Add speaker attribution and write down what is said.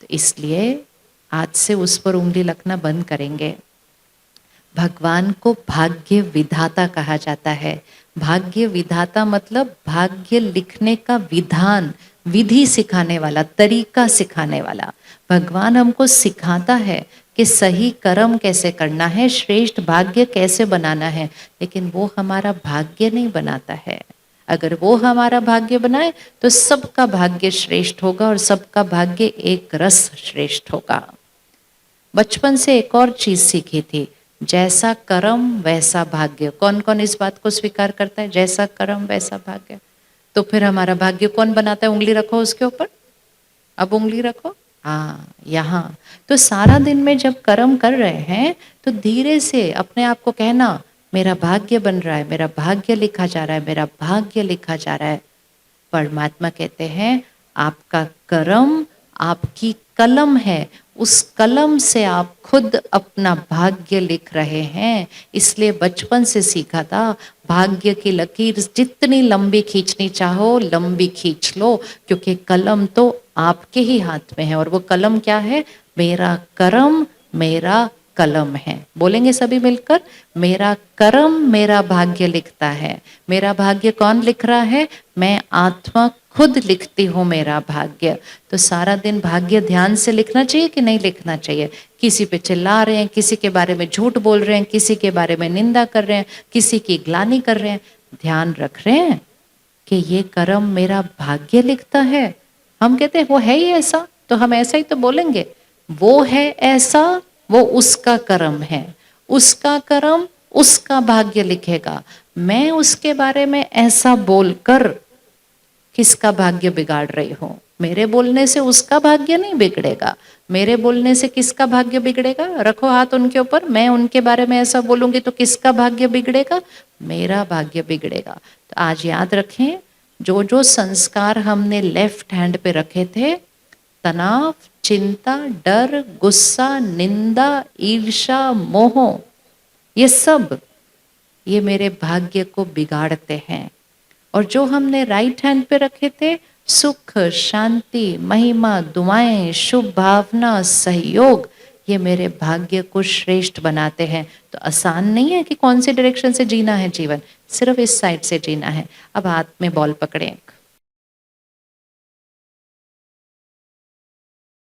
Speaker 1: तो इसलिए आज से उस पर उंगली रखना बंद करेंगे। भगवान को भाग्य विधाता कहा जाता है। भाग्य विधाता मतलब भाग्य लिखने का विधान, विधि सिखाने वाला, तरीका सिखाने वाला। भगवान हमको सिखाता है कि सही कर्म कैसे करना है, श्रेष्ठ भाग्य कैसे बनाना है, लेकिन वो हमारा भाग्य नहीं बनाता है। अगर वो हमारा भाग्य बनाए तो सबका भाग्य श्रेष्ठ होगा और सबका भाग्य एक रस श्रेष्ठ होगा। बचपन से एक और चीज सीखी थी, जैसा कर्म वैसा भाग्य। कौन कौन इस बात को स्वीकार करता है, जैसा कर्म वैसा भाग्य? तो फिर हमारा भाग्य कौन बनाता है? उंगली रखो उसके ऊपर, अब उंगली रखो, हाँ यहाँ। तो सारा दिन में जब कर्म कर रहे हैं तो धीरे से अपने आप को कहना, मेरा भाग्य बन रहा है, मेरा भाग्य लिखा जा रहा है, मेरा भाग्य लिखा जा रहा है। परमात्मा कहते हैं आपका कर्म आपकी कलम है, उस कलम से आप खुद अपना भाग्य लिख रहे हैं। इसलिए बचपन से सीखा था, भाग्य की लकीर जितनी लंबी खींचनी चाहो लंबी खींच लो, क्योंकि कलम तो आपके ही हाथ में है। और वो कलम क्या है? मेरा कर्म मेरा कलम है। बोलेंगे सभी मिलकर, मेरा कर्म मेरा भाग्य लिखता है। मेरा भाग्य कौन लिख रहा है? मैं आत्मा खुद लिखती हूँ मेरा भाग्य। तो सारा दिन भाग्य ध्यान से लिखना चाहिए कि नहीं लिखना चाहिए? किसी पे चिल्ला रहे हैं, किसी के बारे में झूठ बोल रहे हैं, किसी के बारे में निंदा कर रहे हैं, किसी की ग्लानि कर रहे हैं, ध्यान रख रहे हैं कि ये कर्म मेरा भाग्य लिखता है। हम कहते हैं वो है ही ऐसा, तो हम ऐसा ही तो बोलेंगे। वो है ऐसा, वो उसका कर्म है, उसका कर्म उसका भाग्य लिखेगा। मैं उसके बारे में ऐसा बोलकर किसका भाग्य बिगाड़ रही हूं? मेरे बोलने से उसका भाग्य नहीं बिगड़ेगा, मेरे बोलने से किसका भाग्य बिगड़ेगा? रखो हाथ उनके ऊपर। मैं उनके बारे में ऐसा बोलूंगी तो किसका भाग्य बिगड़ेगा? मेरा भाग्य बिगड़ेगा। तो आज याद रखें, जो जो संस्कार हमने लेफ्ट हैंड पे रखे थे, तनाव, चिंता, डर, गुस्सा, निंदा, ईर्ष्या, मोह, ये सब ये मेरे भाग्य को बिगाड़ते हैं। और जो हमने राइट हैंड पे रखे थे, सुख, शांति, महिमा, दुआएं, शुभ भावना, सहयोग, ये मेरे भाग्य को श्रेष्ठ बनाते हैं। तो आसान नहीं है कि कौन सी डायरेक्शन से जीना है जीवन, सिर्फ इस साइड से जीना है। अब हाथ में बॉल पकड़ें,